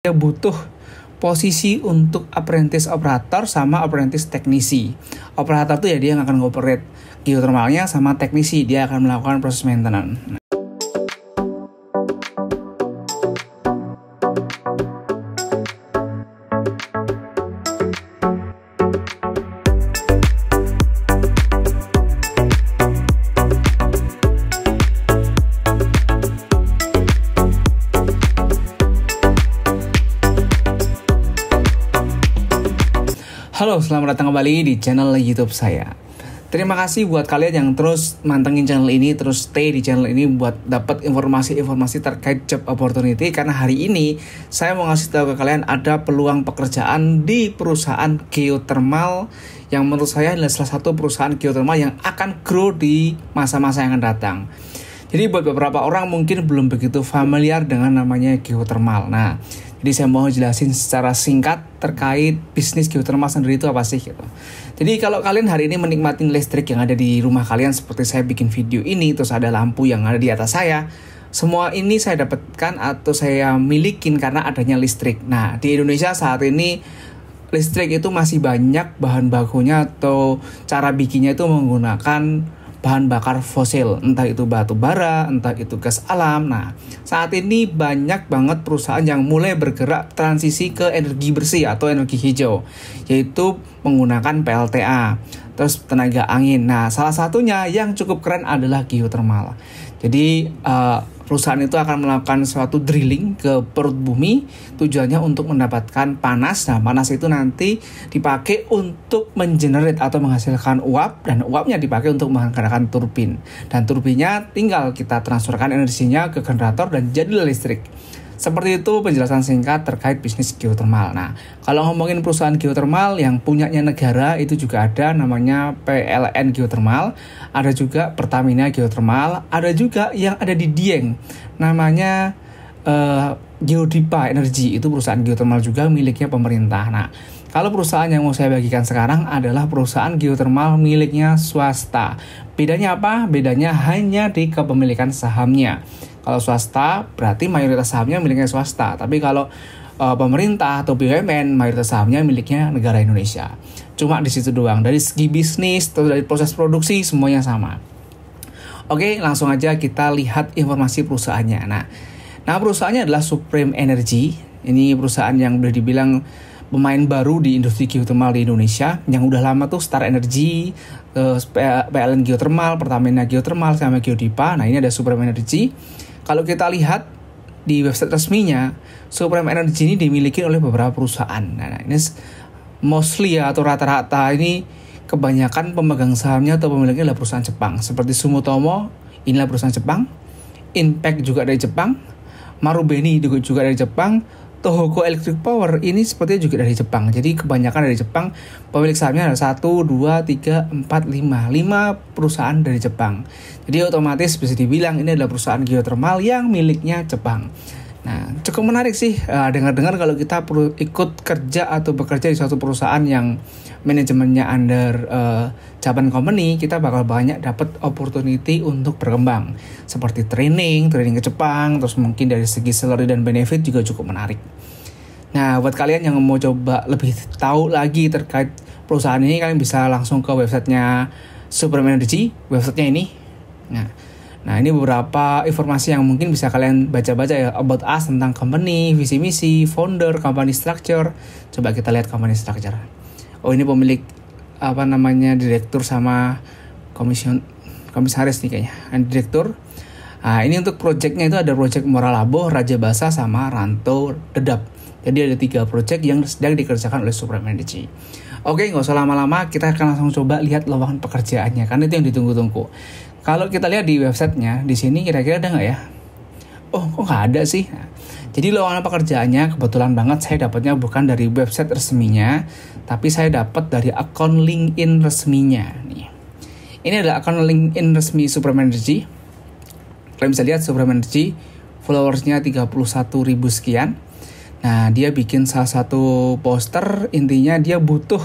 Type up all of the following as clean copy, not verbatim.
dia butuh posisi untuk apprentice operator sama apprentice teknisi. Operator tuh ya dia yang akan ngoperate geothermalnya, sama teknisi dia akan melakukan proses maintenance. Halo, selamat datang kembali di channel YouTube saya. Terima kasih buat kalian yang terus mantengin channel ini, terus stay di channel ini buat dapat informasi-informasi terkait job opportunity. Karena hari ini saya mau ngasih tahu ke kalian ada peluang pekerjaan di perusahaan geothermal yang menurut saya adalah salah satu perusahaan geothermal yang akan grow di masa-masa yang akan datang. Jadi buat beberapa orang mungkin belum begitu familiar dengan namanya geothermal. Nah, jadi saya mau jelasin secara singkat terkait bisnis geothermal sendiri itu apa sih gitu. Jadi kalau kalian hari ini menikmati listrik yang ada di rumah kalian seperti saya bikin video ini, terus ada lampu yang ada di atas saya, semua ini saya dapatkan atau saya milikin karena adanya listrik. Nah, di Indonesia saat ini listrik itu masih banyak bahan bakunya atau cara bikinnya itu menggunakan bahan bakar fosil, entah itu batu bara, entah itu gas alam. Nah, saat ini banyak banget perusahaan yang mulai bergerak transisi ke energi bersih atau energi hijau, yaitu menggunakan PLTA, terus tenaga angin. Nah, salah satunya yang cukup keren adalah geothermal. Jadi, perusahaan itu akan melakukan suatu drilling ke perut bumi, tujuannya untuk mendapatkan panas. Nah, panas itu nanti dipakai untuk mengenerate atau menghasilkan uap, dan uapnya dipakai untuk menggerakkan turbin. Dan turbinnya tinggal kita transferkan energinya ke generator dan jadilah listrik. Seperti itu penjelasan singkat terkait bisnis geothermal. Nah, kalau ngomongin perusahaan geothermal yang punyanya negara itu juga ada, namanya PLN Geothermal, ada juga Pertamina Geothermal, ada juga yang ada di Dieng, namanya Geodipa Energy, itu perusahaan geothermal juga miliknya pemerintah. Nah, kalau perusahaan yang mau saya bagikan sekarang adalah perusahaan geothermal miliknya swasta. Bedanya apa? Bedanya hanya di kepemilikan sahamnya. Kalau swasta berarti mayoritas sahamnya miliknya swasta. Tapi kalau pemerintah atau BUMN mayoritas sahamnya miliknya negara Indonesia. Cuma di situ doang. Dari segi bisnis atau dari proses produksi semuanya sama. Oke, langsung aja kita lihat informasi perusahaannya. Nah perusahaannya adalah Supreme Energy. Ini perusahaan yang boleh dibilang pemain baru di industri geothermal di Indonesia. Yang udah lama tuh Star Energy, PLN Geothermal, Pertamina Geothermal, sama Geodipa. Nah, ini ada Supreme Energy. Kalau kita lihat di website resminya, Supreme Energy ini dimiliki oleh beberapa perusahaan. Nah, ini mostly ya, atau rata-rata ini kebanyakan pemegang sahamnya atau pemiliknya adalah perusahaan Jepang. Seperti Sumitomo, inilah perusahaan Jepang. Impact juga dari Jepang. Marubeni juga dari Jepang. Tohoku Electric Power ini sepertinya juga dari Jepang. Jadi kebanyakan dari Jepang. Pemilik sahamnya ada 1, 2, 3, 4, 5 perusahaan dari Jepang. Jadi otomatis bisa dibilang ini adalah perusahaan geothermal yang miliknya Jepang. Nah, cukup menarik sih dengar-dengar kalau kita perlu ikut kerja atau bekerja di suatu perusahaan yang manajemennya under Japan company, kita bakal banyak dapat opportunity untuk berkembang. Seperti training ke Jepang, terus mungkin dari segi salary dan benefit juga cukup menarik. Nah, buat kalian yang mau coba lebih tahu lagi terkait perusahaan ini, kalian bisa langsung ke websitenya Supreme Energy, websitenya ini. Nah, ini beberapa informasi yang mungkin bisa kalian baca-baca ya, about us, tentang company, visi misi, founder, company structure. Coba kita lihat company structure. Oh, ini pemilik direktur sama komisaris nih kayaknya. Direktur. Nah, ini untuk projectnya itu ada project Moralabo, Raja Basa, sama Ranto Dedap. Jadi ada 3 project yang sedang dikerjakan oleh Supreme Energy. Oke, nggak usah lama-lama, kita akan langsung coba lihat lowongan pekerjaannya, karena itu yang ditunggu-tunggu. Kalau kita lihat di websitenya, di sini kira-kira ada nggak ya? Oh, kok nggak ada sih? Nah, jadi lowongan pekerjaannya kebetulan banget saya dapatnya bukan dari website resminya, tapi saya dapat dari akun LinkedIn resminya. Nih, ini adalah akun LinkedIn resmi Supreme Energy. Kalian bisa lihat Supreme Energy, followersnya 31.000 sekian. Nah, dia bikin salah satu poster, intinya dia butuh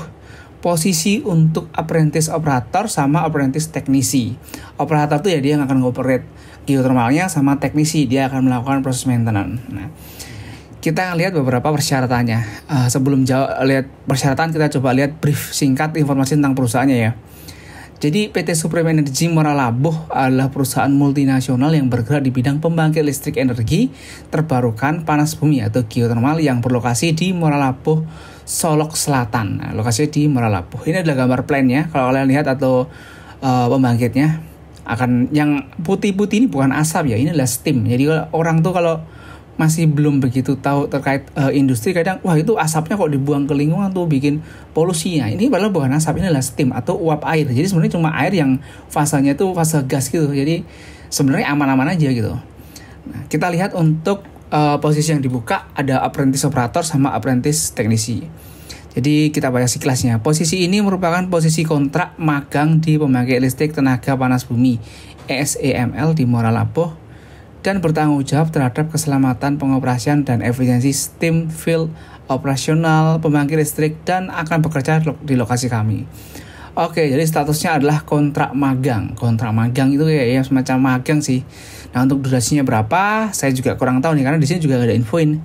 posisi untuk apprentice operator sama apprentice teknisi. Operator tuh ya dia yang akan ngoperate geothermalnya, sama teknisi dia akan melakukan proses maintenance. Nah, kita lihat beberapa persyaratannya. Sebelum lihat persyaratan, kita coba lihat brief singkat informasi tentang perusahaannya ya. Jadi PT Supreme Energy Muara Labuh adalah perusahaan multinasional yang bergerak di bidang pembangkit listrik energi terbarukan panas bumi atau geothermal yang berlokasi di Muara Labuh, Solok Selatan. Nah, lokasinya di Muara Labuh. Ini adalah gambar plan-nya. Kalau kalian lihat atau pembangkitnya, akan yang putih-putih ini bukan asap ya, ini adalah steam. Jadi orang tuh kalau masih belum begitu tahu terkait industri, kadang wah itu asapnya kok dibuang ke lingkungan tuh bikin polusi. Nah, ini padahal bukan asap, ini adalah steam atau uap air. Jadi sebenarnya cuma air yang fasenya itu fase gas gitu. Jadi sebenarnya aman-aman aja gitu. Nah, kita lihat untuk posisi yang dibuka ada apprentice operator sama apprentice teknisi. Jadi kita bahas kelasnya. Posisi ini merupakan posisi kontrak magang di pembangkit listrik tenaga panas bumi ESEML di Muara Labuh dan bertanggung jawab terhadap keselamatan pengoperasian dan efisiensi steam field operasional pembangkit listrik dan akan bekerja di lokasi kami. Oke, jadi statusnya adalah kontrak magang. Kontrak magang itu ya semacam magang sih. Nah, untuk durasinya berapa? Saya juga kurang tahu nih karena di sini juga gak ada infoin.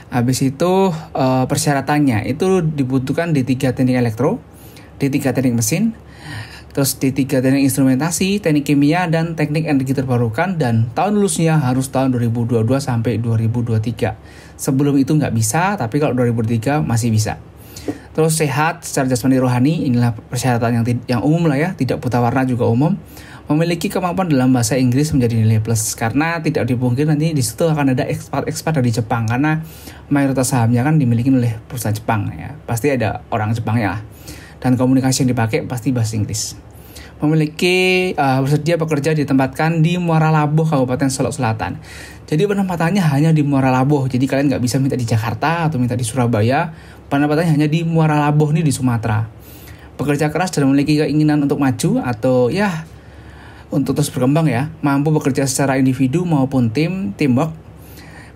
Habis itu persyaratannya itu dibutuhkan D3 teknik elektro, D3 teknik mesin, terus D3 teknik instrumentasi, teknik kimia, dan teknik energi terbarukan, dan tahun lulusnya harus tahun 2022 sampai 2023. Sebelum itu nggak bisa, tapi kalau 2023 masih bisa. Terus sehat secara jasmani rohani, inilah persyaratan yang umum lah ya, tidak buta warna juga umum. Memiliki kemampuan dalam bahasa Inggris menjadi nilai plus, karena tidak dipungkiri nanti di situ akan ada ekspat dari Jepang, karena mayoritas sahamnya kan dimiliki oleh perusahaan Jepang ya, pasti ada orang Jepangnya lah. Dan komunikasi yang dipakai pasti bahasa Inggris. Memiliki bersedia bekerja ditempatkan di Muara Labuh, Kabupaten Solok Selatan. Jadi penempatannya hanya di Muara Labuh. Jadi kalian nggak bisa minta di Jakarta atau minta di Surabaya. Penempatannya hanya di Muara Labuh nih di Sumatera. Bekerja keras dan memiliki keinginan untuk maju atau ya untuk terus berkembang ya. Mampu bekerja secara individu maupun teamwork.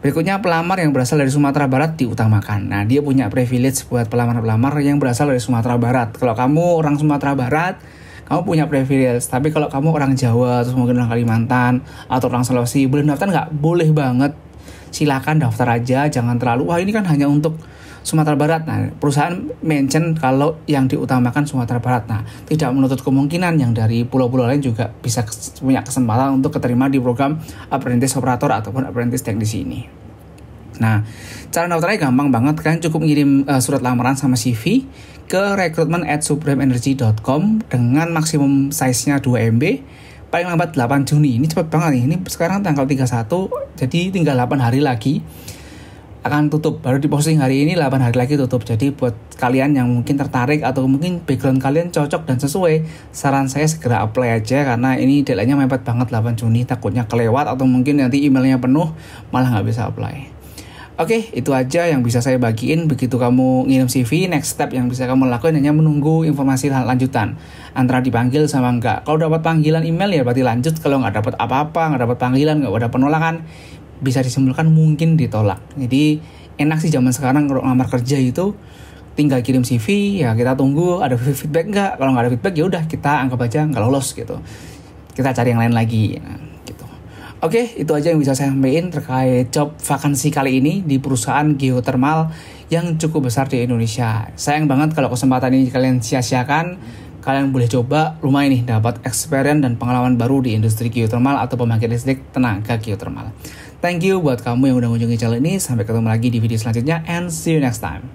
Berikutnya pelamar yang berasal dari Sumatera Barat diutamakan. Nah, dia punya privilege buat pelamar-pelamar yang berasal dari Sumatera Barat. Kalau kamu orang Sumatera Barat, kamu punya privilege. Tapi kalau kamu orang Jawa, terus mungkin orang Kalimantan, atau orang Sulawesi, belum daftar nggak? Boleh banget. Silakan daftar aja, jangan terlalu, wah ini kan hanya untuk Sumatera Barat. Nah, perusahaan mention kalau yang diutamakan Sumatera Barat. Nah, tidak menutup kemungkinan yang dari pulau-pulau lain juga bisa punya kesempatan untuk keterima di program apprentice operator ataupun apprentice teknisi ini. Nah, cara daftarnya gampang banget. Kalian cukup ngirim surat lamaran sama CV ke recruitment@supremeenergy.com dengan maksimum size-nya 2 MB. Paling lambat 8 Juni. Ini cepet banget nih. Ini sekarang tanggal 31, jadi tinggal 8 hari lagi akan tutup. Baru diposting hari ini, 8 hari lagi tutup. Jadi buat kalian yang mungkin tertarik atau mungkin background kalian cocok dan sesuai, saran saya segera apply aja karena ini deadline-nya mepet banget 8 Juni. Takutnya kelewat atau mungkin nanti emailnya penuh malah nggak bisa apply. Oke, itu aja yang bisa saya bagiin. Begitu kamu ngirim CV, next step yang bisa kamu lakukan hanya menunggu informasi lanjutan. Antara dipanggil sama enggak. Kalau dapat panggilan email ya berarti lanjut. Kalau nggak dapat apa-apa, nggak dapat panggilan, nggak ada penolakan, bisa disimpulkan mungkin ditolak. Jadi enak sih zaman sekarang kalau ngelamar kerja itu tinggal kirim CV, ya kita tunggu ada feedback nggak. Kalau nggak ada feedback ya udah kita anggap aja nggak lolos gitu. Kita cari yang lain lagi. Nah, gitu. Oke, itu aja yang bisa saya sampaikan terkait job vakansi kali ini di perusahaan geothermal yang cukup besar di Indonesia. Sayang banget kalau kesempatan ini kalian sia-siakan. Kalian boleh coba, lumayan nih dapat experience dan pengalaman baru di industri geothermal atau pembangkit listrik tenaga geothermal. Thank you buat kamu yang udah mengunjungi channel ini. Sampai ketemu lagi di video selanjutnya and see you next time.